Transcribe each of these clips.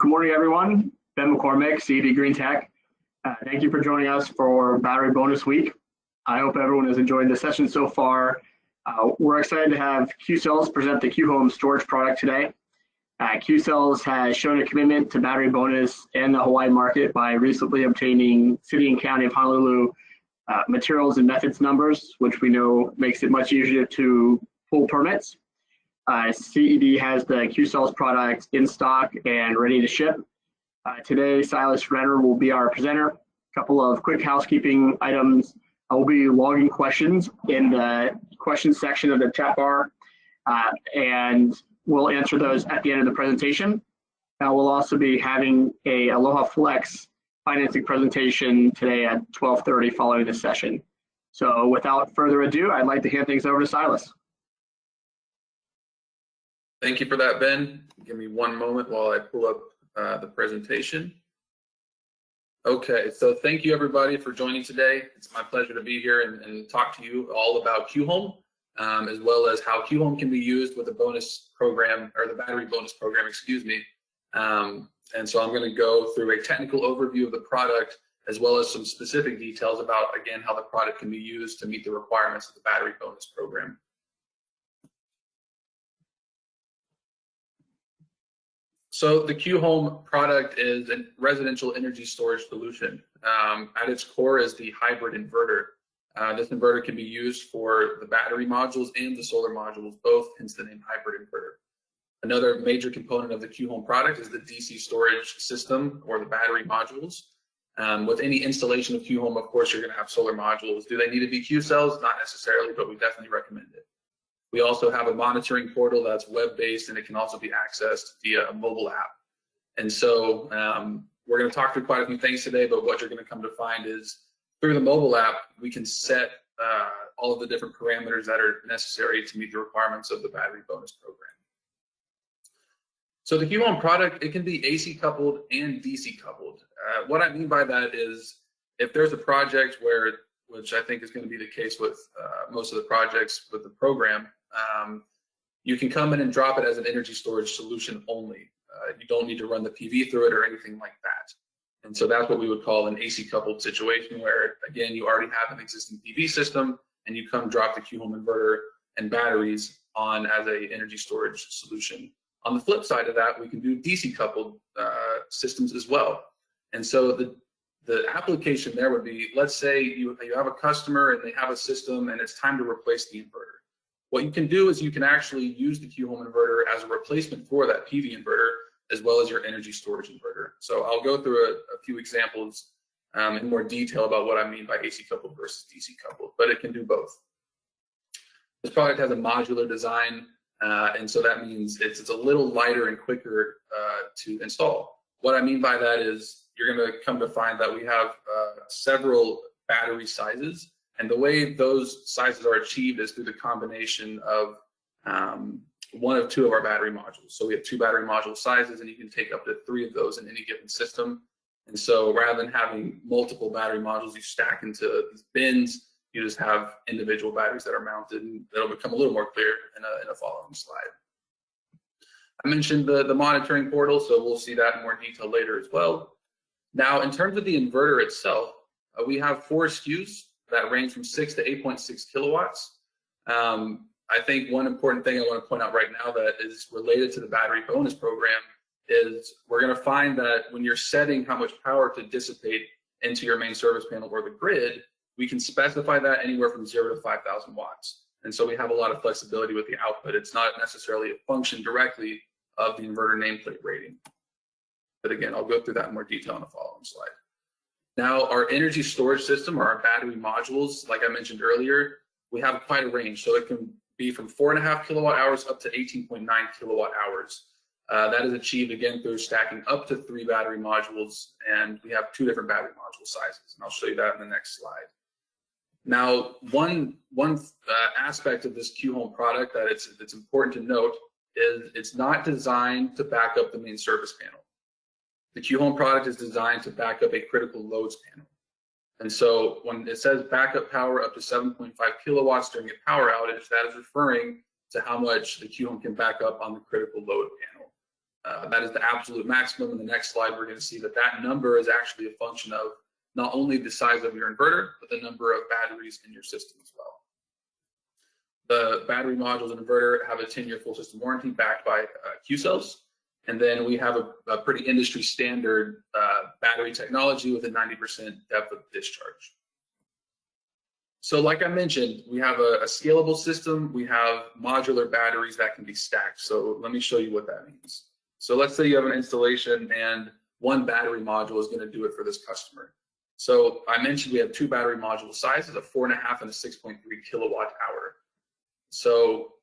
good morning, everyone. Ben McCormick, CED Greentech. Thank you for joining us for Battery Bonus Week. I hope everyone has enjoyed the session so far. We're excited to have Qcells present the Q-Home storage product today. Qcells has shown a commitment to battery bonus and the Hawaii market by recently obtaining City and County of Honolulu materials and methods numbers, which we know makes it much easier to pull permits. CED has the Qcells product in stock and ready to ship. Today, Silas Renner will be our presenter. A couple of quick housekeeping items. I will be logging questions in the questions section of the chat bar, and we'll answer those at the end of the presentation. We'll also be having a Aloha Flex financing presentation today at 12:30 following this session. So without further ado, I'd like to hand things over to Silas. Thank you for that, Ben. Give me one moment while I pull up the presentation. Okay, so thank you everybody for joining today. It's my pleasure to be here and talk to you all about Q-Home, as well as how Q-Home can be used with the bonus program, or the battery bonus program, excuse me. And so I'm going to go through a technical overview of the product, as well as some specific details about, again, how the product can be used to meet the requirements of the battery bonus program. So the Q-Home product is a residential energy storage solution. At its core is the hybrid inverter. This inverter can be used for the battery modules and the solar modules, both, hence the name hybrid inverter. Another major component of the Q-Home product is the DC storage system, or the battery modules. With any installation of Q-Home, of course, you're going to have solar modules. Do they need to be Q-cells? Not necessarily, but we definitely recommend it. We also have a monitoring portal that's web-based, and it can also be accessed via a mobile app. And so we're going to talk through quite a few things today, but what you're going to come to find is through the mobile app, we can set all of the different parameters that are necessary to meet the requirements of the battery bonus program. So the Q-Home product, it can be AC coupled and DC coupled. What I mean by that is if there's a project where, which I think is going to be the case with most of the projects with the program, you can come in and drop it as an energy storage solution only. You don't need to run the PV through it or anything like that. And so that's what we would call an AC coupled situation, where again, you already have an existing PV system and you come drop the Q-Home inverter and batteries on as a energy storage solution. On the flip side of that, we can do DC coupled systems as well. And so the application there would be, let's say you have a customer and they have a system and it's time to replace the inverter. What you can do is you can actually use the Q-Home inverter as a replacement for that PV inverter, as well as your energy storage inverter. So I'll go through a few examples in more detail about what I mean by AC coupled versus DC coupled, but it can do both. This product has a modular design, and so that means it's a little lighter and quicker to install. What I mean by that is you're going to come to find that we have several battery sizes, and the way those sizes are achieved is through the combination of one of two of our battery modules. So we have two battery module sizes, and you can take up to 3 of those in any given system. And so rather than having multiple battery modules you stack into these bins, you just have individual batteries that are mounted, and that'll become a little more clear in a following slide. I mentioned the monitoring portal, so we'll see that in more detail later as well. Now, in terms of the inverter itself, we have 4 SKUs that range from 6 to 8.6 kilowatts. I think one important thing I want to point out right now that is related to the battery bonus program is we're going to find that when you're setting how much power to dissipate into your main service panel or the grid, we can specify that anywhere from 0 to 5,000 watts. And so we have a lot of flexibility with the output. It's not necessarily a function directly of the inverter nameplate rating. But again, I'll go through that in more detail in the following slide. Now, our energy storage system, or our battery modules, like I mentioned earlier, we have quite a range. So it can be from 4.5 kilowatt hours up to 18.9 kilowatt hours. That is achieved again through stacking up to 3 battery modules, and we have 2 different battery module sizes, and I'll show you that in the next slide. Now, one aspect of this Q-Home product that it's important to note is it's not designed to back up the main service panel. The Q-Home product is designed to back up a critical loads panel. And so when it says backup power up to 7.5 kilowatts during a power outage, that is referring to how much the Q-Home can back up on the critical load panel. That is the absolute maximum. In the next slide, we're going to see that that number is actually a function of not only the size of your inverter, but the number of batteries in your system as well. The battery modules and inverter have a 10-year full system warranty backed by Q cells. And then we have a pretty industry standard battery technology with a 90% depth of discharge. So like I mentioned, we have a scalable system. We have modular batteries that can be stacked. So let me show you what that means. So let's say you have an installation and one battery module is going to do it for this customer. So I mentioned we have two battery module sizes, a 4.5 and a 6.3 kilowatt hour. So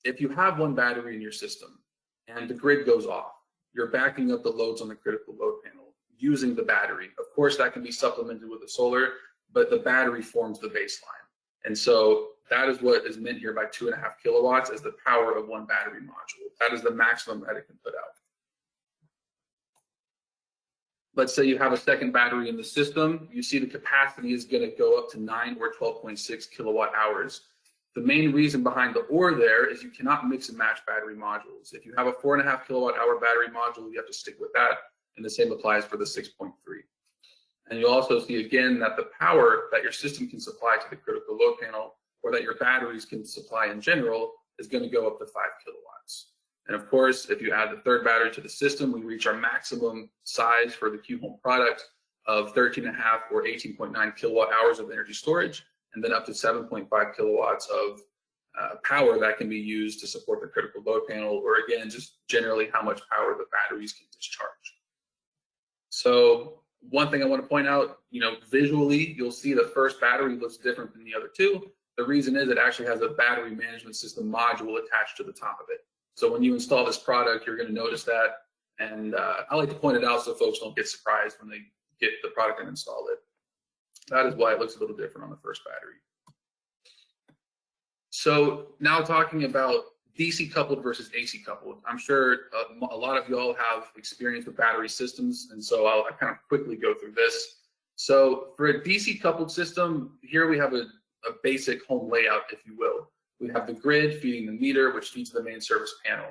if you have one battery in your system and the grid goes off, you're backing up the loads on the critical load panel using the battery. Of course, that can be supplemented with the solar, but the battery forms the baseline. And so that is what is meant here by 2.5 kilowatts as the power of one battery module. That is the maximum that it can put out. Let's say you have a second battery in the system. You see the capacity is going to go up to 9 or 12.6 kilowatt hours. The main reason behind the or there is you cannot mix and match battery modules. If you have a 4.5 kilowatt hour battery module, you have to stick with that. And the same applies for the 6.3. And you'll also see again that the power that your system can supply to the critical load panel or that your batteries can supply in general is going to go up to 5 kilowatts. And of course, if you add the third battery to the system, we reach our maximum size for the Q Home product of 13.5 or 18.9 kilowatt hours of energy storage, and then up to 7.5 kilowatts of power that can be used to support the critical load panel, or again, just generally how much power the batteries can discharge. So one thing I want to point out, visually, you'll see the first battery looks different than the other two. The reason is it actually has a battery management system module attached to the top of it. So when you install this product, you're going to notice that. And I like to point it out so folks don't get surprised when they get the product and install it. That is why it looks a little different on the first battery. So now talking about DC coupled versus AC coupled. I'm sure a lot of y'all have experience with battery systems, and so I'll kind of quickly go through this. So for a DC coupled system, here we have a basic home layout, if you will. We have the grid feeding the meter, which feeds the main service panel.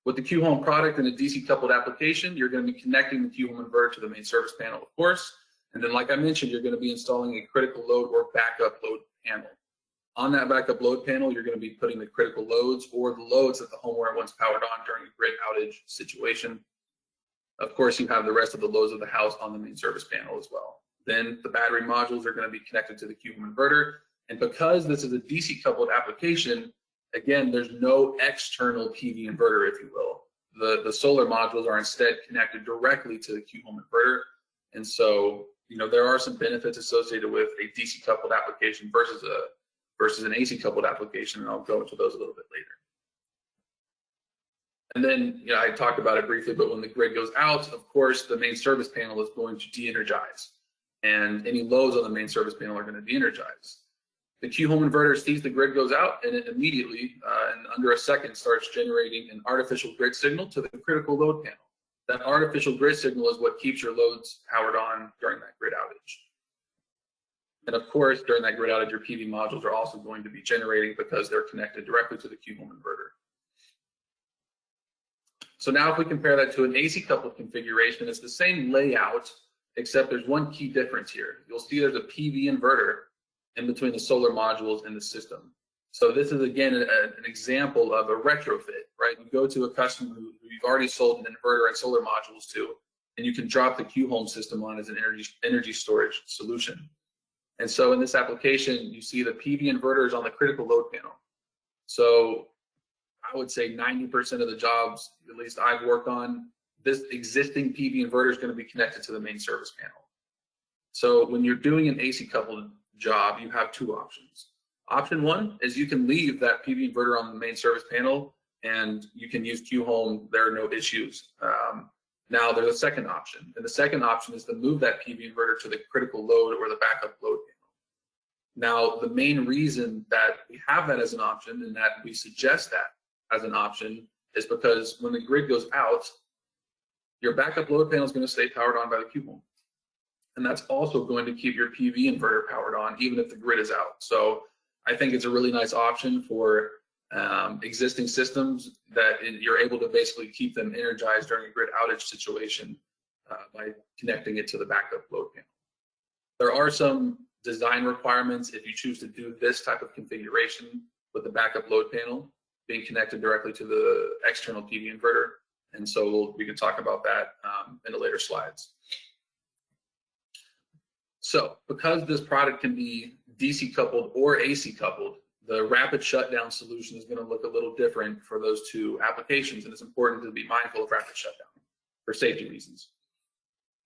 With the Q Home product and a DC coupled application, you're going to be connecting the Q Home inverter to the main service panel, of course. And then, like I mentioned, you're going to be installing a critical load or backup load panel. On that backup load panel, you're going to be putting the critical loads or the loads that the homeowner wants powered on during a grid outage situation. Of course, you have the rest of the loads of the house on the main service panel as well. Then the battery modules are going to be connected to the Q Home inverter. And because this is a DC coupled application, again, there's no external PV inverter, if you will. The solar modules are instead connected directly to the Q Home inverter. And so, there are some benefits associated with a DC coupled application versus an AC coupled application, and I'll go into those a little bit later. And then, I talked about it briefly, but when the grid goes out, of course, the main service panel is going to de-energize, and any loads on the main service panel are going to de-energize. The Q Home inverter sees the grid goes out, and it immediately, in under a second, starts generating an artificial grid signal to the critical load panel. That artificial grid signal is what keeps your loads powered on during that grid outage. And of course, during that grid outage, your PV modules are also going to be generating because they're connected directly to the Q Home inverter. So now if we compare that to an AC coupled configuration, it's the same layout, except there's one key difference here. You'll see there's a PV inverter in between the solar modules and the system. So this is, again, an example of a retrofit, right? You go to a customer who you've already sold an inverter and solar modules to, and you can drop the Q Home system on as an energy storage solution. And so in this application, you see the PV inverter is on the critical load panel. So I would say 90% of the jobs, at least I've worked on, this existing PV inverter is going to be connected to the main service panel. So when you're doing an AC coupled job, you have two options. Option one is you can leave that PV inverter on the main service panel and you can use Q Home. There are no issues. Now there's a second option, and the second option is to move that PV inverter to the critical load or the backup load panel. Now the main reason that we have that as an option and that we suggest that as an option is because when the grid goes out, your backup load panel is going to stay powered on by the Q Home. And that's also going to keep your PV inverter powered on even if the grid is out. So I think it's a really nice option for existing systems that you're able to basically keep them energized during a grid outage situation by connecting it to the backup load panel. There are some design requirements if you choose to do this type of configuration with the backup load panel being connected directly to the external PV inverter. And so we can talk about that in the later slides. So because this product can be DC coupled or AC coupled, the rapid shutdown solution is going to look a little different for those two applications. And it's important to be mindful of rapid shutdown for safety reasons.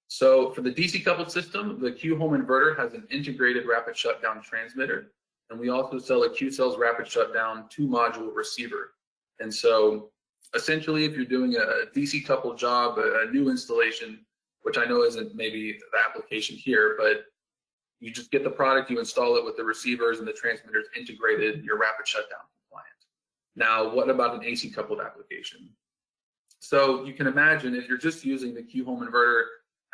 So for the DC coupled system, the Q Home inverter has an integrated rapid shutdown transmitter. And we also sell a Q-Cells rapid shutdown 2-module receiver. And so essentially, if you're doing a DC coupled job, a new installation, which I know isn't maybe the application here, but you just get the product, you install it with the receivers and the transmitters integrated, you're rapid shutdown compliant. Now, what about an AC coupled application? So you can imagine if you're just using the Q Home inverter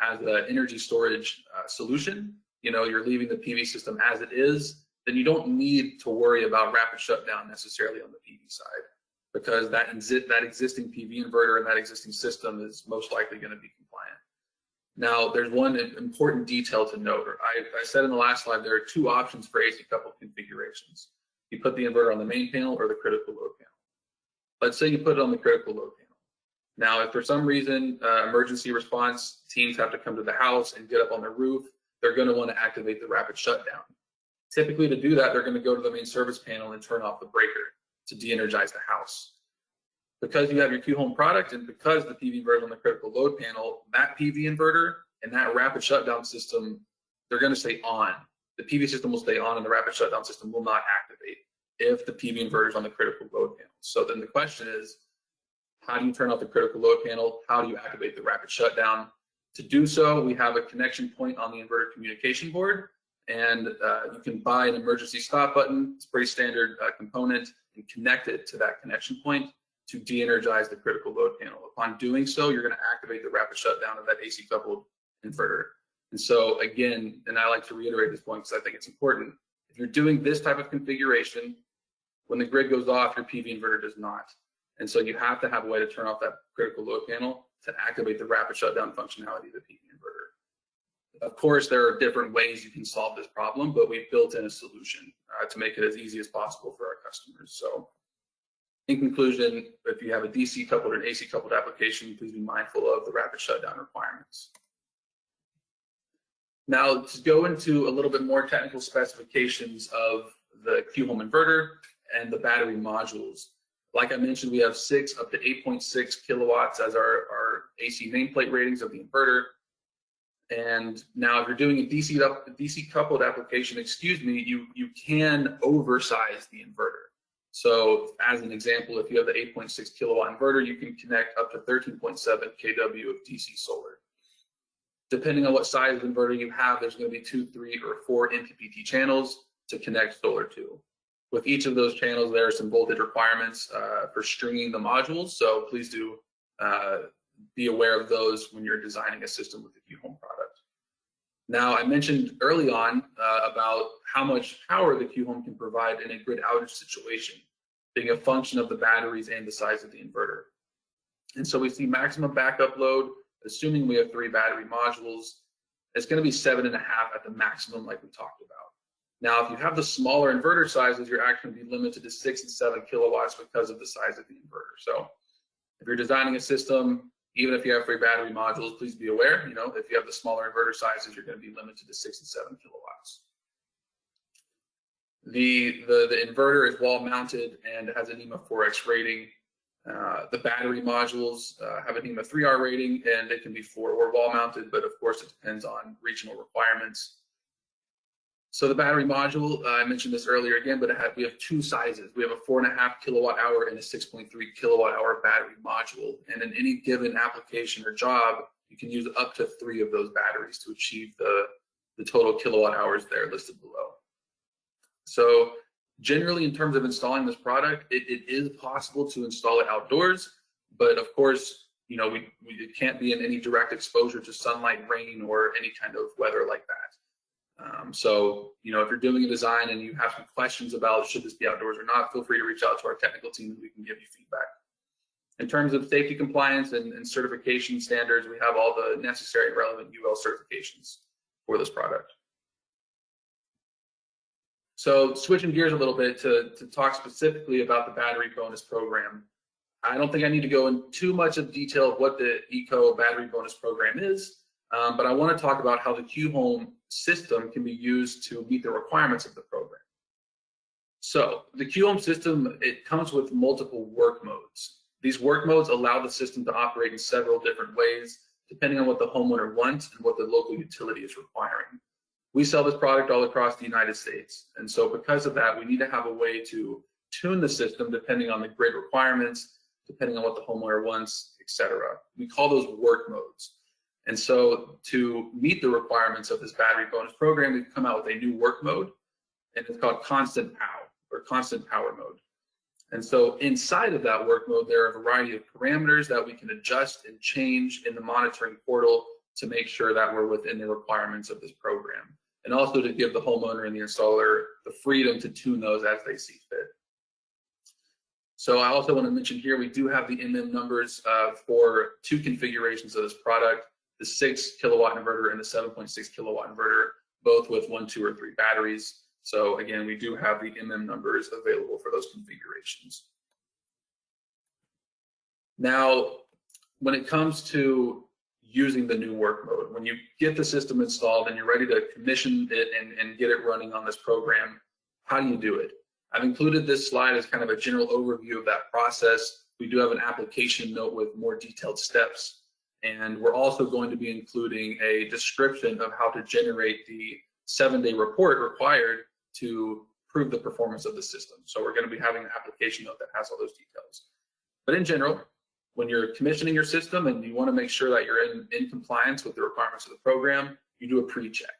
as an energy storage solution, you know, you're leaving the PV system as it is, then you don't need to worry about rapid shutdown necessarily on the PV side, because that existing PV inverter and that existing system is most likely going to be compliant. Now, there's one important detail to note. I said in the last slide, there are two options for AC coupled configurations. You put the inverter on the main panel or the critical load panel. Let's say you put it on the critical load panel. Now, if for some reason emergency response teams have to come to the house and get up on the roof, they're going to want to activate the rapid shutdown. Typically, to do that, they're going to go to the main service panel and turn off the breaker to de-energize the house. Because you have your Q Home product and because the PV inverter is on the critical load panel, that PV inverter and that rapid shutdown system, they're going to stay on. The PV system will stay on and the rapid shutdown system will not activate if the PV inverter is on the critical load panel. So then the question is, how do you turn off the critical load panel? How do you activate the rapid shutdown? To do so, we have a connection point on the inverter communication board, and you can buy an emergency stop button. It's a pretty standard component, and connect it to that connection point to de-energize the critical load panel. Upon doing so, you're going to activate the rapid shutdown of that AC coupled inverter. And so again, and I like to reiterate this point because I think it's important, if you're doing this type of configuration, when the grid goes off, your PV inverter does not. And so you have to have a way to turn off that critical load panel to activate the rapid shutdown functionality of the PV inverter. Of course, there are different ways you can solve this problem, but we've built in a solution to make it as easy as possible for our customers. So in conclusion, if you have a DC coupled or an AC coupled application, please be mindful of the rapid shutdown requirements. Now, to go into a little bit more technical specifications of the Q Home inverter and the battery modules. Like I mentioned, we have 6 up to 8.6 kilowatts as our AC nameplate ratings of the inverter. And now if you're doing a DC coupled application, you can oversize the inverter. So as an example, if you have the 8.6 kilowatt inverter, you can connect up to 13.7 kW of DC solar. Depending on what size of inverter you have, there's going to be 2, 3, or 4 MPPT channels to connect solar to. With each of those channels, there are some voltage requirements for stringing the modules. So please do be aware of those when you're designing a system with the Q Home product. Now, I mentioned early on about how much power the Q Home can provide in a grid outage situation, being a function of the batteries and the size of the inverter. And so we see maximum backup load, assuming we have 3 battery modules, it's going to be 7.5 at the maximum, like we talked about. Now, if you have the smaller inverter sizes, you're actually going to be limited to 6 and 7 kilowatts because of the size of the inverter. So if you're designing a system, even if you have 3 battery modules, please be aware, if you have the smaller inverter sizes, you're going to be limited to 6 and 7 kilowatts. The inverter is wall mounted and has a NEMA 4X rating. The battery modules have a NEMA 3R rating, and they can be 4 or wall mounted, but of course it depends on regional requirements. So the battery module, I mentioned this earlier again, but we have 2 sizes. We have a 4.5 kilowatt hour and a 6.3 kilowatt hour battery module. And in any given application or job, you can use up to 3 of those batteries to achieve the total kilowatt hours there listed below. So generally, in terms of installing this product, it is possible to install it outdoors, but of course, it can't be in any direct exposure to sunlight, rain, or any kind of weather like that. So, you know, if you're doing a design and you have some questions about should this be outdoors or not, feel free to reach out to our technical team and we can give you feedback. In terms of safety compliance and certification standards, we have all the necessary and relevant UL certifications for this product. So switching gears a little bit to talk specifically about the battery bonus program. I don't think I need to go into too much of detail of what the ECO battery bonus program is, but I want to talk about how the Q-Home system can be used to meet the requirements of the program. So the Q-Home system, it comes with multiple work modes. These work modes allow the system to operate in several different ways, depending on what the homeowner wants and what the local utility is requiring. We sell this product all across the United States. And so because of that, we need to have a way to tune the system depending on the grid requirements, depending on what the homeowner wants, etc. We call those work modes. And so to meet the requirements of this battery bonus program, we've come out with a new work mode, and it's called constant power or constant power mode. And so inside of that work mode, there are a variety of parameters that we can adjust and change in the monitoring portal to make sure that we're within the requirements of this program, and also to give the homeowner and the installer the freedom to tune those as they see fit. So I also want to mention here, we do have the MM numbers for two configurations of this product, the 6 kilowatt inverter and the 7.6 kilowatt inverter, both with 1, 2, or 3 batteries. So again, we do have the MM numbers available for those configurations. Now, when it comes to using the new work mode, when you get the system installed and you're ready to commission it and get it running on this program, how do you do it? I've included this slide as kind of a general overview of that process. We do have an application note with more detailed steps, and we're also going to be including a description of how to generate the 7-day report required to prove the performance of the system. So we're going to be having an application note that has all those details. But in general, when you're commissioning your system and you want to make sure that you're in compliance with the requirements of the program, you do a pre-check.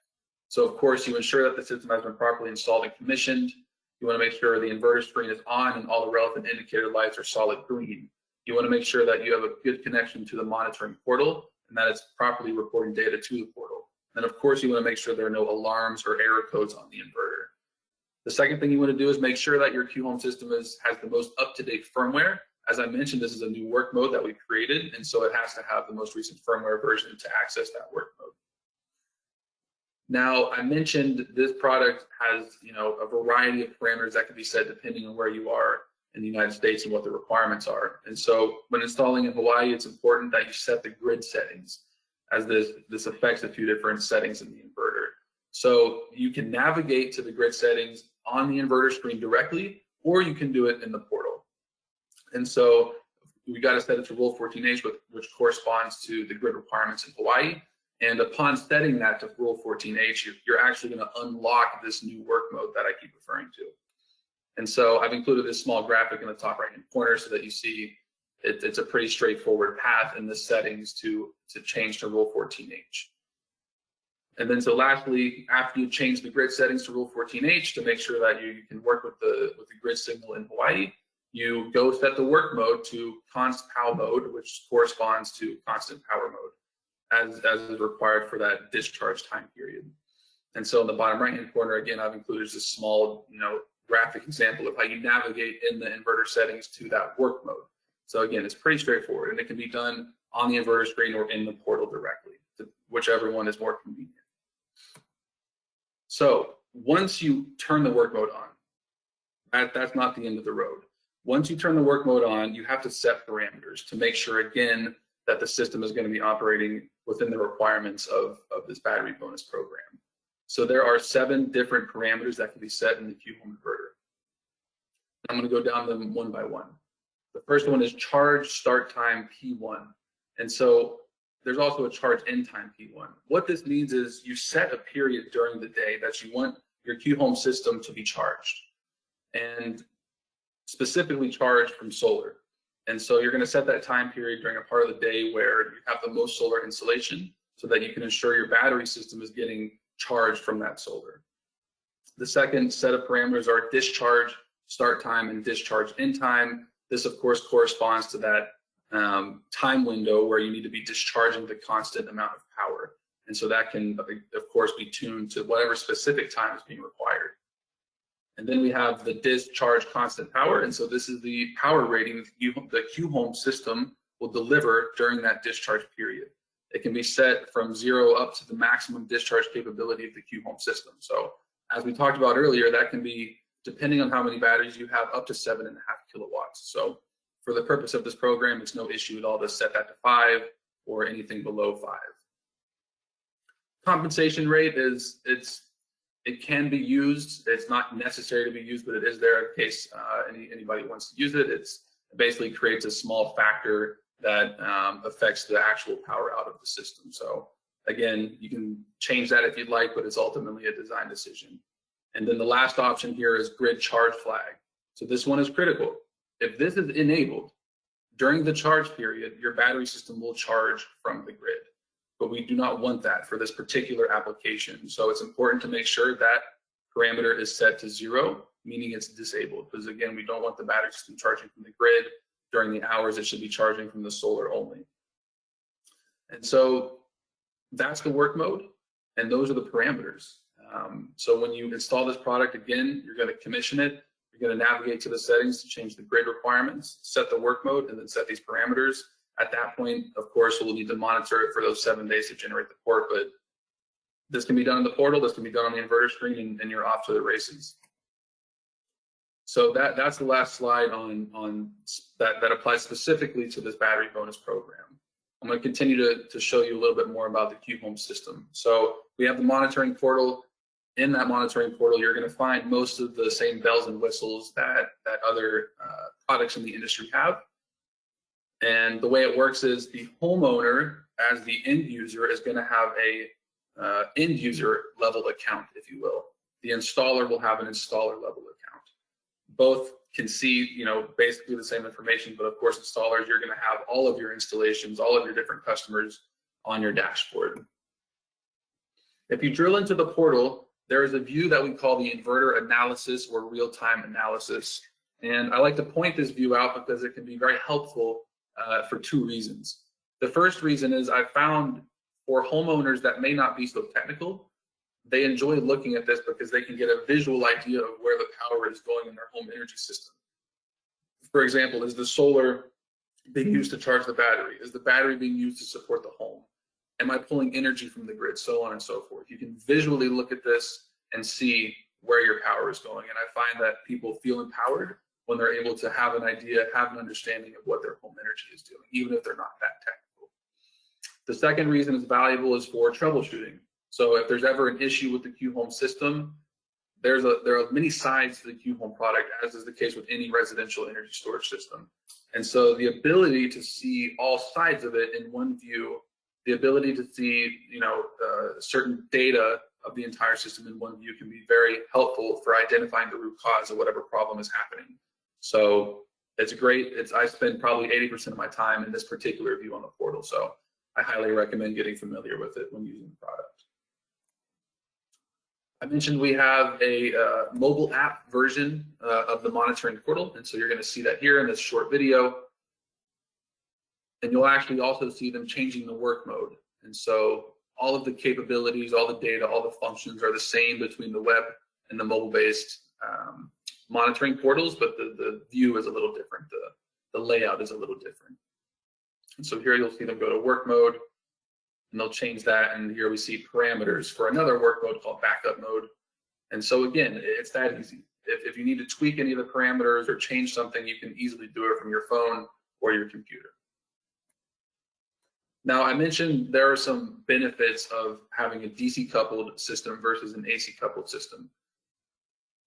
So of course, you ensure that the system has been properly installed and commissioned. You want to make sure the inverter screen is on and all the relevant indicator lights are solid green. You want to make sure that you have a good connection to the monitoring portal and that it's properly reporting data to the portal. And of course, you want to make sure there are no alarms or error codes on the inverter. The second thing you want to do is make sure that your Q-Home system has the most up-to-date firmware. As I mentioned, this is a new work mode that we created, and so it has to have the most recent firmware version to access that work mode. Now, I mentioned this product has, you know, a variety of parameters that can be set depending on where you are in the United States and what the requirements are. And so when installing in Hawaii, it's important that you set the grid settings, as this affects a few different settings in the inverter. So you can navigate to the grid settings on the inverter screen directly, or you can do it in the portal. And so we got to set it to Rule 14H, which corresponds to the grid requirements in Hawaii. And upon setting that to Rule 14H, you're actually going to unlock this new work mode that I keep referring to. And so I've included this small graphic in the top right-hand corner so that you see it's a pretty straightforward path in the settings to change to Rule 14H. And then so lastly, after you change the grid settings to Rule 14H to make sure that you can work with the grid signal in Hawaii, you go set the work mode to const pow mode, which corresponds to constant power mode, as is required for that discharge time period. And so in the bottom right-hand corner, again, I've included this small, you know, graphic example of how you navigate in the inverter settings to that work mode. So again, it's pretty straightforward, and it can be done on the inverter screen or in the portal directly, whichever one is more convenient. So once you turn the work mode on, that's not the end of the road. Once you turn the work mode on, you have to set parameters to make sure, again, that the system is going to be operating within the requirements of this battery bonus program. So there are 7 different parameters that can be set in the Q-Home inverter. I'm going to go down them one by one. The first one is charge start time P1. And so there's also a charge end time P1. What this means is you set a period during the day that you want your Q-Home system to be charged, and specifically charged from solar. And so you're going to set that time period during a part of the day where you have the most solar insolation so that you can ensure your battery system is getting charged from that solar. The second set of parameters are discharge start time and discharge end time. This, of course, corresponds to that time window where you need to be discharging the constant amount of power. And so that can, of course, be tuned to whatever specific time is being required. And then we have the discharge constant power. And so this is the power rating the Q Home system will deliver during that discharge period. It can be set from 0 up to the maximum discharge capability of the Q Home system. So as we talked about earlier, that can be, depending on how many batteries you have, up to 7.5 kilowatts. So for the purpose of this program, it's no issue at all to set that to 5 or anything below 5. Compensation rate is, it can be used. It's not necessary to be used, but it is there in case anybody wants to use it. It basically creates a small factor that affects the actual power out of the system. So again, you can change that if you'd like, but it's ultimately a design decision. And then the last option here is grid charge flag. So this one is critical. If this is enabled during the charge period, your battery system will charge from the grid. But we do not want that for this particular application. So it's important to make sure that parameter is set to 0, meaning it's disabled. Because again, we don't want the battery system charging from the grid during the hours it should be charging from the solar only. And so that's the work mode, and those are the parameters. So when you install this product, again, you're going to commission it. You're going to navigate to the settings to change the grid requirements, set the work mode, and then set these parameters. At that point, of course, we'll need to monitor it for those 7 days to generate the port, but this can be done in the portal, this can be done on the inverter screen, and you're off to the races. So that's the last slide on that applies specifically to this battery bonus program. I'm going to continue to show you a little bit more about the Q Home system. So we have the monitoring portal. In that monitoring portal, you're going to find most of the same bells and whistles that other products in the industry have. And the way it works is the homeowner, as the end user, is going to have a end user level account, if you will. The installer will have an installer level account. Both can see, basically the same information, but of course, installers, you're going to have all of your installations, all of your different customers on your dashboard. If you drill into the portal, there is a view that we call the inverter analysis or real-time analysis. And I like to point this view out because it can be very helpful for 2 reasons. The first reason is I found for homeowners that may not be so technical, they enjoy looking at this because they can get a visual idea of where the power is going in their home energy system. For example, is the solar being used to charge the battery? Is the battery being used to support the home? Am I pulling energy from the grid? So on and so forth. You can visually look at this and see where your power is going. And I find that people feel empowered when they're able to have an idea, have an understanding of what their home energy is doing, even if they're not that technical. The second reason it's valuable is for troubleshooting. So if there's ever an issue with the Q Home system, there are many sides to the Q Home product, as is the case with any residential energy storage system. And so the ability to see all sides of it in one view, the ability to see certain data of the entire system in one view can be very helpful for identifying the root cause of whatever problem is happening. So it's great. I spend probably 80% of my time in this particular view on the portal. So I highly recommend getting familiar with it when using the product. I mentioned we have a mobile app version of the monitoring portal. And so you're going to see that here in this short video. And you'll actually also see them changing the work mode. And so all of the capabilities, all the data, all the functions are the same between the web and the mobile-based monitoring portals, but the view is a little different. The layout is a little different. And so here you'll see them go to work mode, and they'll change that. And here we see parameters for another work mode called backup mode. And so again, it's that easy. If you need to tweak any of the parameters or change something, you can easily do it from your phone or your computer. Now, I mentioned there are some benefits of having a DC coupled system versus an AC coupled system.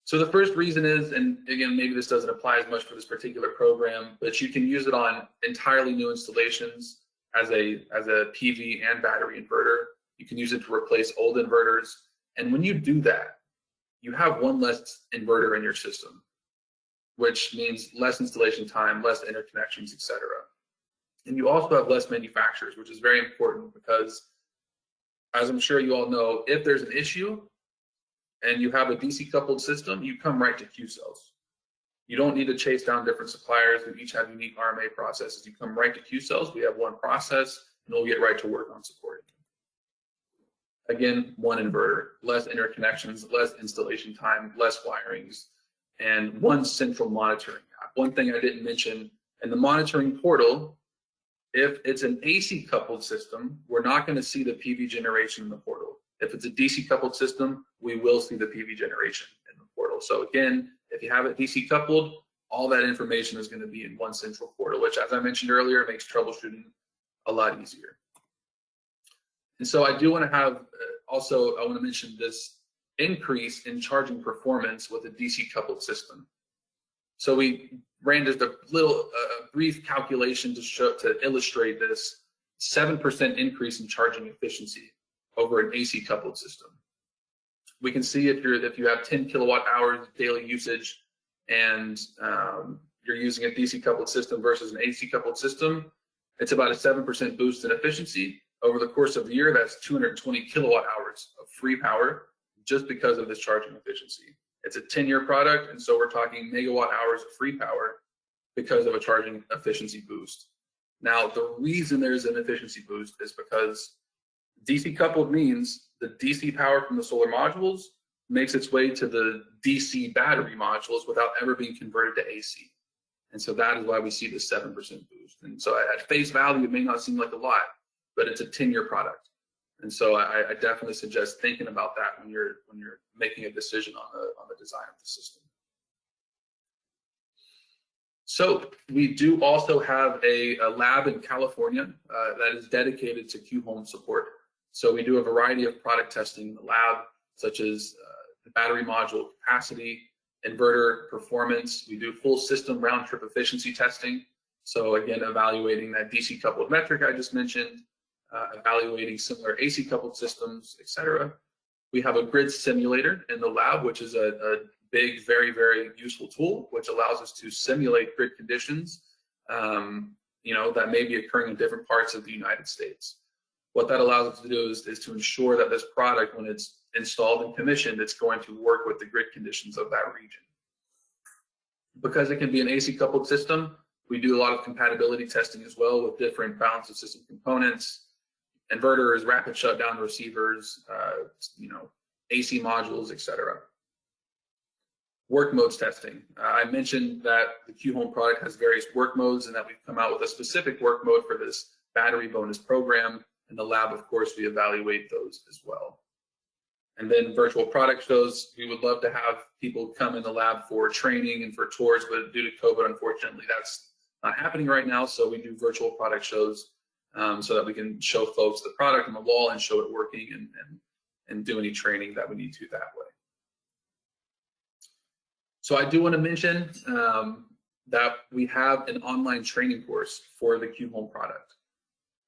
So the first reason is, and again, maybe this doesn't apply as much for this particular program, but you can use it on entirely new installations as a PV and battery inverter. You can use it to replace old inverters. And when you do that, you have one less inverter in your system, which means less installation time, less interconnections, etc. And you also have less manufacturers, which is very important because, as I'm sure you all know, if there's an issue and you have a DC coupled system, you come right to Q cells. You don't need to chase down different suppliers who each have unique RMA processes. You come right to Q cells. We have one process, and we'll get right to work on supporting it. Again, one inverter, less interconnections, less installation time, less wirings, and one central monitoring app. One thing I didn't mention, in the monitoring portal, if it's an AC coupled system, we're not going to see the PV generation in the portal. If it's a DC coupled system, we will see the PV generation in the portal. So again, if you have it DC coupled, all that information is going to be in one central portal, which, as I mentioned earlier, makes troubleshooting a lot easier. And so I do want to have, also, I want to mention this increase in charging performance with a DC coupled system. So we ran just a little brief calculation to illustrate this 7% increase in charging efficiency over an AC coupled system. We can see if you have 10 kilowatt hours daily usage and you're using a DC coupled system versus an AC coupled system, it's about a 7% boost in efficiency. Over the course of the year, that's 220 kilowatt hours of free power just because of this charging efficiency. It's a 10-year product, and so we're talking megawatt hours of free power because of a charging efficiency boost. Now, the reason there's an efficiency boost is because DC coupled means the DC power from the solar modules makes its way to the DC battery modules without ever being converted to AC. And so that is why we see this 7% boost. And so at face value, it may not seem like a lot, but it's a 10-year product. And so I definitely suggest thinking about that when you're making a decision on the design of the system. So we do also have a lab in California that is dedicated to Q-Home support. So we do a variety of product testing in the lab, such as the battery module capacity, inverter performance. We do full system round trip efficiency testing. So again, evaluating that DC coupled metric I just mentioned, evaluating similar AC coupled systems, etc. We have a grid simulator in the lab, which is a big, very, very useful tool, which allows us to simulate grid conditions, that may be occurring in different parts of the United States. What that allows us to do is to ensure that this product, when it's installed and commissioned, it's going to work with the grid conditions of that region. Because it can be an AC coupled system, we do a lot of compatibility testing as well with different balance of system components, inverters, rapid shutdown receivers, AC modules, etc. Work modes testing. I mentioned that the Q-Home product has various work modes and that we've come out with a specific work mode for this battery bonus program. In the lab, of course, we evaluate those as well. And then virtual product shows, we would love to have people come in the lab for training and for tours, but due to COVID, unfortunately, that's not happening right now. So we do virtual product shows so that we can show folks the product on the wall and show it working and do any training that we need to that way. So I do want to mention that we have an online training course for the Q-Home product.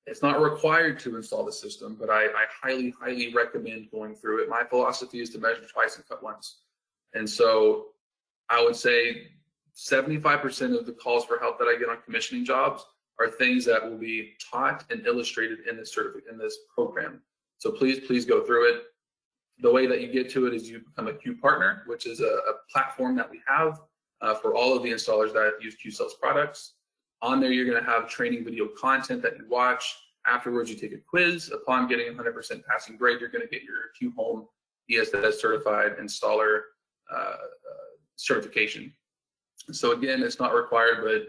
It's not required to install the system, but I highly, highly recommend going through it. My philosophy is to measure twice and cut once. And so I would say 75% of the calls for help that I get on commissioning jobs are things that will be taught and illustrated in this program. So please go through it. The way that you get to it is you become a Q partner, which is a platform that we have for all of the installers that use Q-Cells products. On there, you're going to have training video content that you watch. Afterwards, you take a quiz. Upon getting 100% passing grade, you're going to get your Q-Home ESS certified installer certification. So again, it's not required, but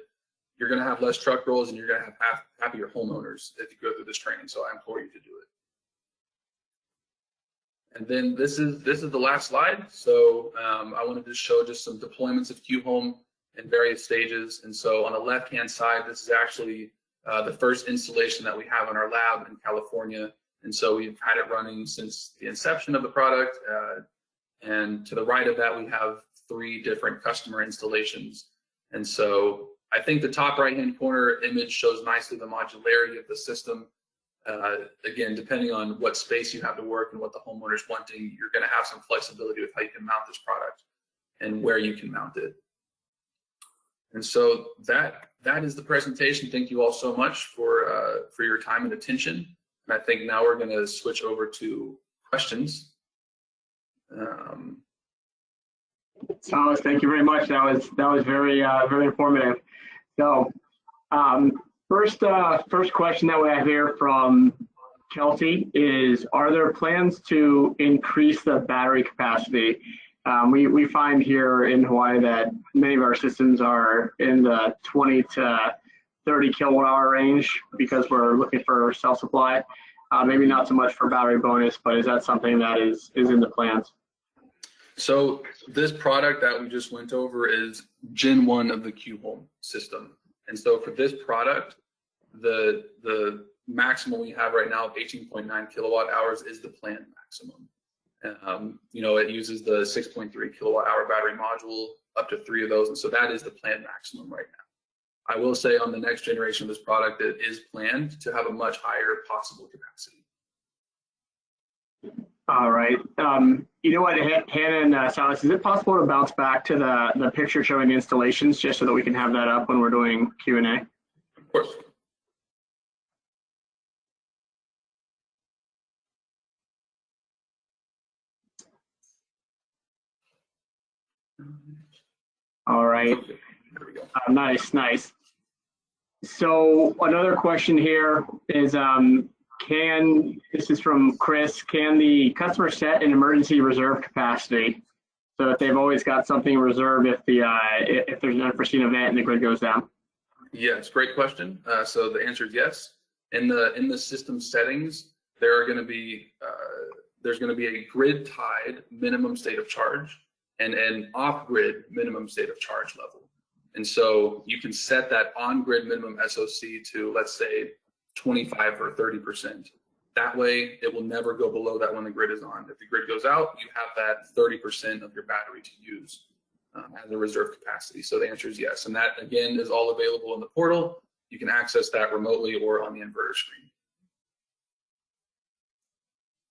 you're going to have less truck rolls and you're going to have happier homeowners if you go through this training. So I implore you to do it. And then this is the last slide. So I wanted to show just some deployments of Q-Home in various stages. And so on the left-hand side, this is actually the first installation that we have in our lab in California. And so we've had it running since the inception of the product. And to the right of that, we have 3 different customer installations. And so I think the top right-hand corner image shows nicely the modularity of the system. Again, depending on what space you have to work and what the homeowner's wanting, you're going to have some flexibility with how you can mount this product and where you can mount it. And so that is the presentation. Thank you all so much for your time and attention. And I think now we're going to switch over to questions. Thomas, thank you very much. That was very very informative. So first question that we have here from Kelsey is, are there plans to increase the battery capacity? We find here in Hawaii that many of our systems are in the 20 to 30 kilowatt hour range because we're looking for self-supply. Maybe not so much for battery bonus, but is that something that is in the plans? So this product that we just went over is Gen 1 of the Q-Home system. And so for this product, the maximum we have right now of 18.9 kilowatt hours is the planned maximum. It uses the 6.3 kilowatt hour battery module, up to 3 of those. And so that is the planned maximum right now. I will say on the next generation of this product, it is planned to have a much higher possible capacity. All right. You know what, Hannah and Silas, is it possible to bounce back to the picture showing installations just so that we can have that up when we're doing Q&A? Of course. All right. There we go. Nice. So another question here is, this is from Chris, can the customer set an emergency reserve capacity so that they've always got something reserved if there's an unforeseen event and the grid goes down? Yes, great question. So the answer is yes. In the system settings, there's going to be a grid tied minimum state of charge and an off-grid minimum state of charge level. And so you can set that on-grid minimum SOC to, let's say, 25 or 30%. That way, it will never go below that when the grid is on. If the grid goes out, you have that 30% of your battery to use as a reserve capacity. So the answer is yes. And that, again, is all available in the portal. You can access that remotely or on the inverter screen.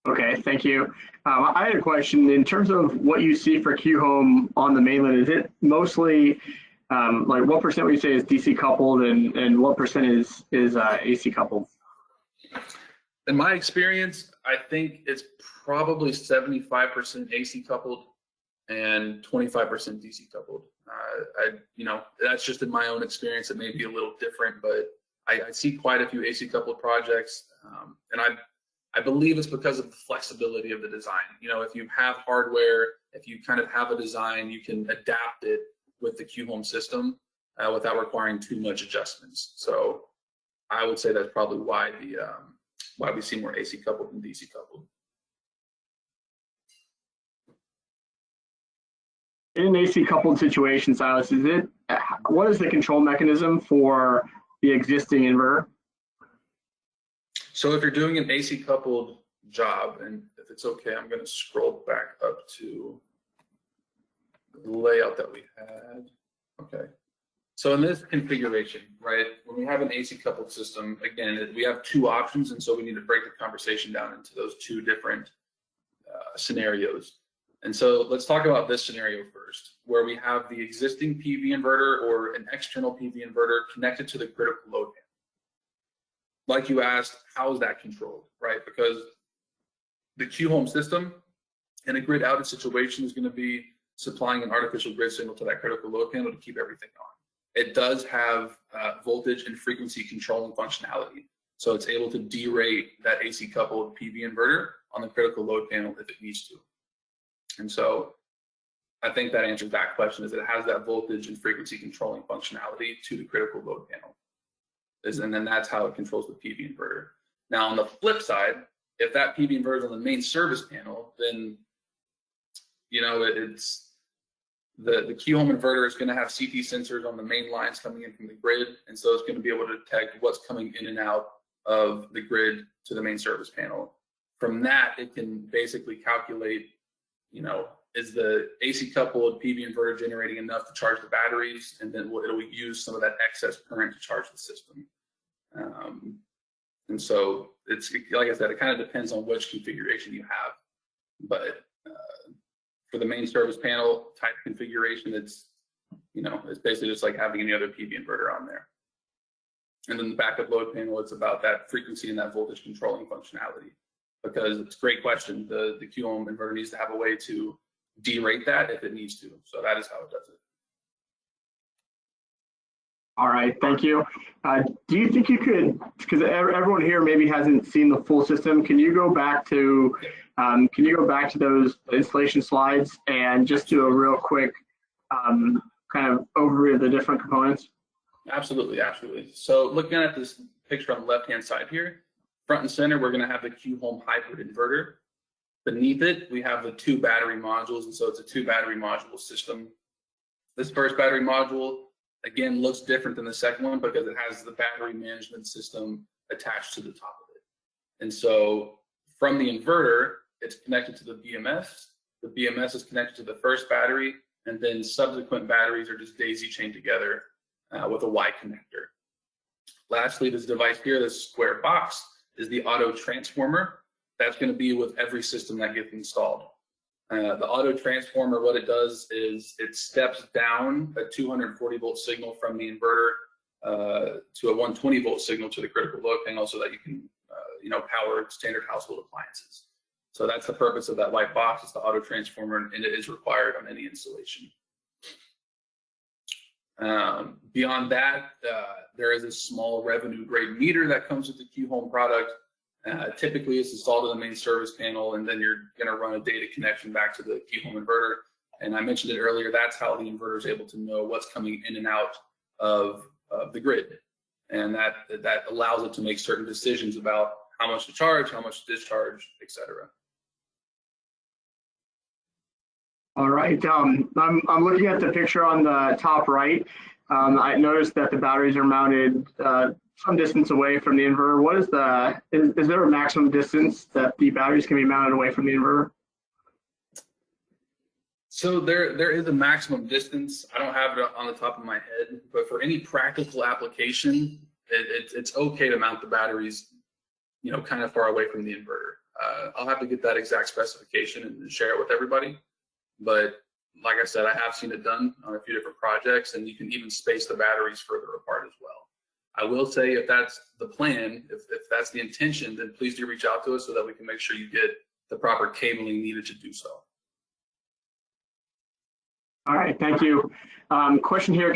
Okay, thank you. I had a question in terms of what you see for Q-Home on the mainland. Is it mostly like what percent would you say is DC coupled and what percent is AC coupled? In my experience, I think it's probably 75% AC coupled and 25% DC coupled. That's just in my own experience. It may be a little different, but I see quite a few AC coupled projects, and I believe it's because of the flexibility of the design. If you have hardware, if you kind of have a design, you can adapt it with the Q-Home system without requiring too much adjustments. So I would say that's probably why we see more AC coupled than DC coupled. In an AC coupled situation, Silas, what is the control mechanism for the existing inverter? So if you're doing an AC coupled job, and if it's okay, I'm going to scroll back up to the layout that we had. Okay. So in this configuration, right, when we have an AC coupled system, again, we have 2 options, and so we need to break the conversation down into those 2 different scenarios. And so let's talk about this scenario first, where we have the existing PV inverter or an external PV inverter connected to the critical load panel. Like you asked, how is that controlled, right? Because the Q-Home system in a grid outage situation is going to be supplying an artificial grid signal to that critical load panel to keep everything on. It does have voltage and frequency controlling functionality. So it's able to derate that AC coupled PV inverter on the critical load panel if it needs to. And so I think that answers that question, is it has that voltage and frequency controlling functionality to the critical load panel. And then that's how it controls the PV inverter. Now on the flip side, if that PV inverter is on the main service panel, then it's the Q-Home inverter is going to have CT sensors on the main lines coming in from the grid, and so it's going to be able to detect what's coming in and out of the grid to the main service panel. From that, it can basically calculate, is the AC coupled PV inverter generating enough to charge the batteries, and then it'll use some of that excess current to charge the system. And so it's, like I said, it kind of depends on which configuration you have, but for the main service panel type configuration, it's basically just like having any other PV inverter on there. And then the backup load panel, it's about that frequency and that voltage controlling functionality. Because it's a great question. The Q-Home inverter needs to have a way to derate that if it needs to. So that is how it does it. All right, thank you. Do you think you could, because everyone here maybe hasn't seen the full system, can you go back to those installation slides and just do a real quick kind of overview of the different components? Absolutely, absolutely. So looking at this picture on the left-hand side here, front and center, we're going to have the Q-Home hybrid inverter. Beneath it, we have the 2 battery modules, and so it's a 2 battery module system. This first battery module, again, looks different than the second one because it has the battery management system attached to the top of it. And so from the inverter, it's connected to the BMS. The BMS is connected to the first battery, and then subsequent batteries are just daisy chained together with a Y connector. Lastly, this device here, this square box, is the auto transformer. That's going to be with every system that gets installed. The auto transformer, what it does is it steps down a 240 volt signal from the inverter to a 120 volt signal to the critical load panel so that you can power standard household appliances. So that's the purpose of that white box. It's the auto transformer, and it is required on any installation. Beyond that, there is a small revenue grade meter that comes with the Q-Home product. Typically, it's installed in the main service panel, and then you're going to run a data connection back to the Q-Home inverter. And I mentioned it earlier, that's how the inverter is able to know what's coming in and out of the grid. And that allows it to make certain decisions about how much to charge, how much to discharge, etc. All right, I'm looking at the picture on the top right. I noticed that the batteries are mounted some distance away from the inverter. What is is there a maximum distance that the batteries can be mounted away from the inverter? So there is a maximum distance. I don't have it on the top of my head, but for any practical application, it's okay to mount the batteries, kind of far away from the inverter. I'll have to get that exact specification and share it with everybody. But like I said, I have seen it done on a few different projects, and you can even space the batteries further apart as well. I will say, if that's the plan, if that's the intention, then please do reach out to us so that we can make sure you get the proper cabling needed to do so. All right, thank you. Question here,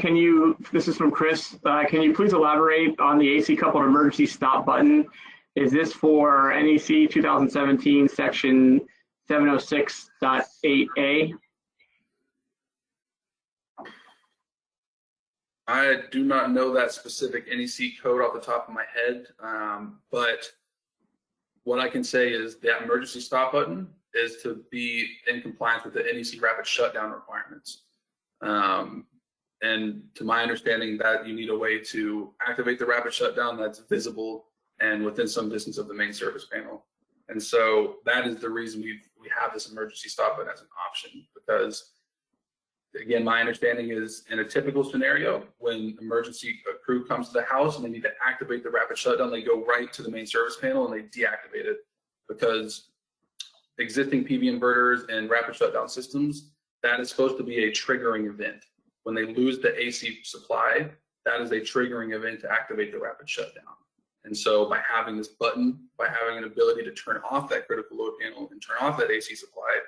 this is from Chris, can you please elaborate on the AC coupled emergency stop button? Is this for NEC 2017 section 706.8A? I do not know that specific NEC code off the top of my head, but what I can say is that emergency stop button is to be in compliance with the NEC rapid shutdown requirements. And to my understanding, that you need a way to activate the rapid shutdown that's visible and within some distance of the main service panel. And so that is the reason we have this emergency stop button as an option, because again, my understanding is in a typical scenario, when emergency crew comes to the house and they need to activate the rapid shutdown, they go right to the main service panel and they deactivate it, because existing PV inverters and rapid shutdown systems, that is supposed to be a triggering event. When they lose the AC supply, that is a triggering event to activate the rapid shutdown. And so by having this button, by having an ability to turn off that critical load panel and turn off that AC supply,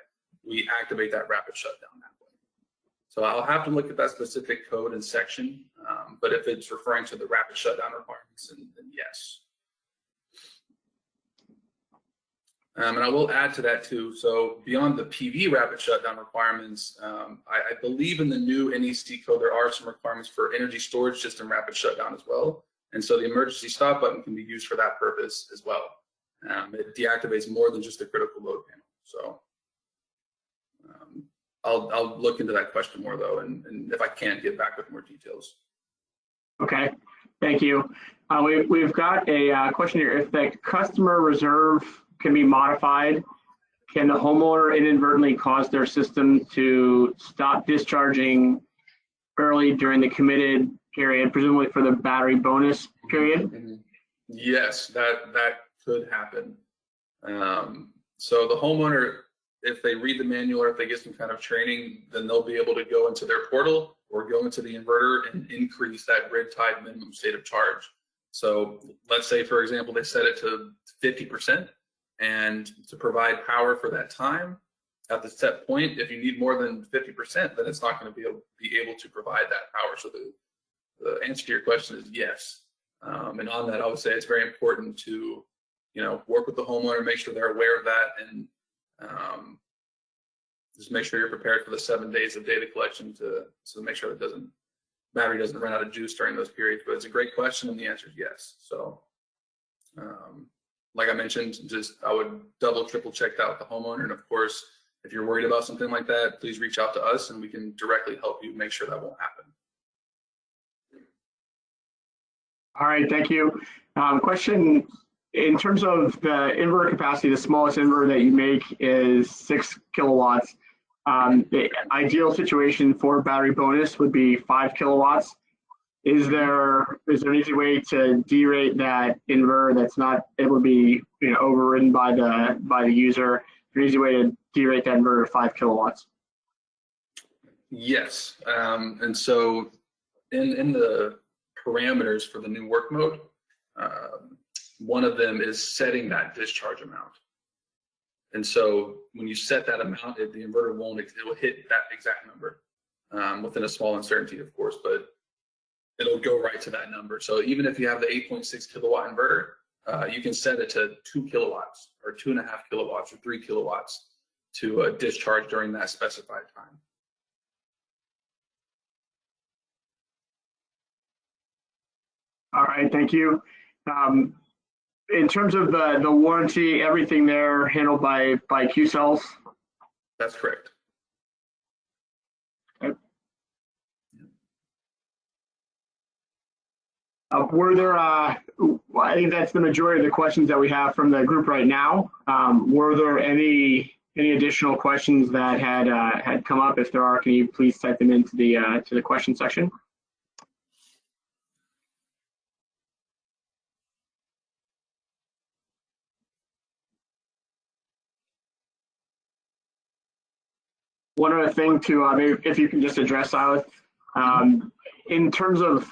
we activate that rapid shutdown that way. So I'll have to look at that specific code and section, but if it's referring to the rapid shutdown requirements, then yes. And I will add to that too. So beyond the PV rapid shutdown requirements, I believe in the new NEC code, there are some requirements for energy storage system rapid shutdown as well. And so the emergency stop button can be used for that purpose as well. It deactivates more than just the critical load panel. So I'll look into that question more though, and if I can, get back with more details. Okay, thank you. We've got a question here. If the customer reserve can be modified, can the homeowner inadvertently cause their system to stop discharging early during the committed period, presumably for the battery bonus period? Mm-hmm. Yes, that could happen. So the homeowner, if they read the manual or if they get some kind of training, then they'll be able to go into their portal or go into the inverter and increase that grid tied minimum state of charge. So let's say, for example, they set it to 50%, and to provide power for that time at the set point, if you need more than 50%, then it's not going to be able to provide that power. So the answer to your question is yes. And on that, I would say it's very important to, work with the homeowner, make sure they're aware of that, and just make sure you're prepared for the 7 days of data collection to make sure that battery doesn't run out of juice during those periods. But it's a great question, and the answer is yes. So, like I mentioned, I would double, triple check that with the homeowner. And of course, if you're worried about something like that, please reach out to us, and we can directly help you make sure that won't happen. All right, thank you. Question, in terms of the inverter capacity, the smallest inverter that you make is 6 kilowatts. The ideal situation for battery bonus would be 5 kilowatts. Is there an easy way to derate that inverter that's not able to be overridden by the user? Is there an easy way to derate that inverter to 5 kilowatts? Yes, and so in the parameters for the new work mode, one of them is setting that discharge amount. And so when you set that amount, the inverter it'll hit that exact number within a small uncertainty, of course, but it'll go right to that number. So even if you have the 8.6 kilowatt inverter, you can set it to 2 kilowatts or 2.5 kilowatts or 3 kilowatts to discharge during that specified time. All right, thank you. In terms of the warranty, everything there handled by Q cells? That's correct. Okay. Were there, I think that's the majority of the questions that we have from the group right now. Were there any additional questions that had come up? If there are, can you please type them into the question section? One other thing to, maybe if you can just address, Silas, in terms of,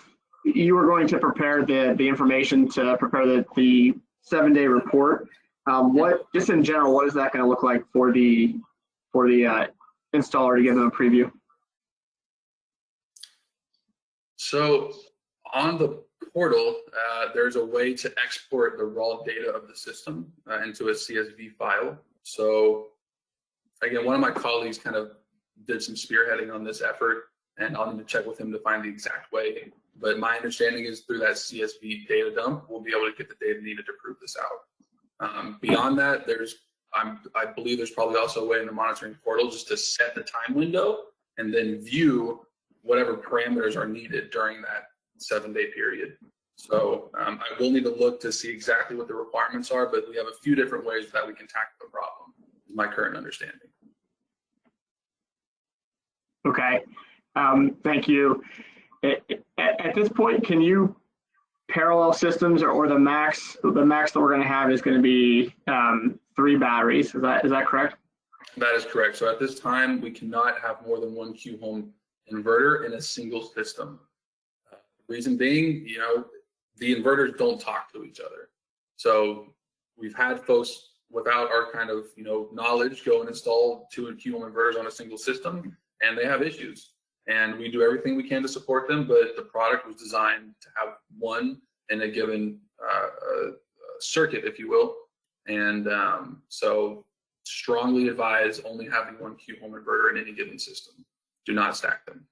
you were going to prepare the information to prepare the 7-day report. What, just in general, what is that going to look like for the installer to give them a preview? So on the portal, there's a way to export the raw data of the system into a CSV file. So again, one of my colleagues kind of did some spearheading on this effort, and I'll need to check with him to find the exact way. But my understanding is through that CSV data dump, we'll be able to get the data needed to prove this out. Beyond that, I believe there's probably also a way in the monitoring portal just to set the time window and then view whatever parameters are needed during that 7-day period. So I will need to look to see exactly what the requirements are, but we have a few different ways that we can tackle the problem, is my current understanding. Okay, thank you. At this point, can you parallel systems, or the max that we're going to have is going to be 3 batteries? Is that correct? That is correct. So at this time, we cannot have more than 1 Q home inverter in a single system. Reason being, the inverters don't talk to each other. So we've had folks without our kind of knowledge go and install 2 Q home inverters on a single system, and they have issues. And we do everything we can to support them, but the product was designed to have one in a given circuit, if you will. And so strongly advise only having 1 Q home inverter in any given system. Do not stack them.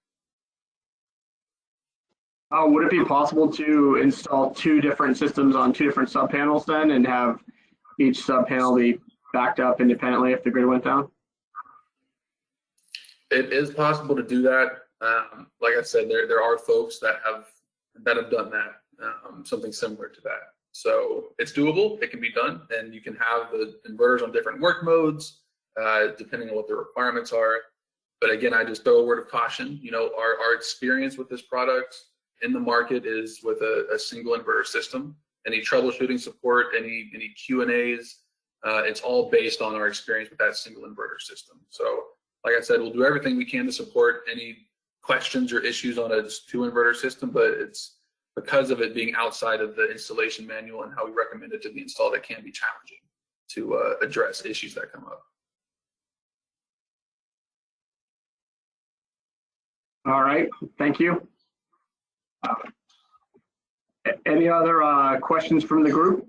Would it be possible to install 2 different systems on 2 different subpanels then, and have each subpanel be backed up independently if the grid went down? It is possible to do that. Like I said, there are folks that have done that, something similar to that. So it's doable. It can be done, and you can have the inverters on different work modes, depending on what the requirements are. But again, I just throw a word of caution. Our experience with this product in the market is with a single inverter system. Any troubleshooting support, any Q&As, it's all based on our experience with that single inverter system. So like I said, we'll do everything we can to support any questions or issues on a 2 inverter system, but it's because of it being outside of the installation manual and how we recommend it to be installed, it can be challenging to address issues that come up. All right, thank you. Any other questions from the group?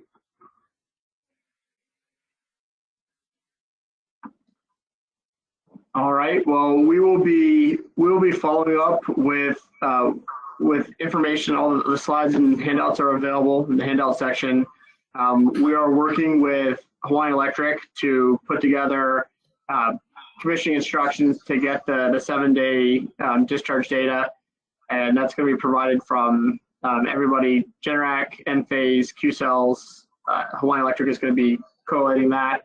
All right. Well, we will be following up with information. All the slides and handouts are available in the handout section. We are working with Hawaiian Electric to put together commissioning instructions to get the 7-day discharge data, and that's going to be provided from everybody: Generac, Enphase, Q-Cells. Hawaiian Electric is going to be collating that.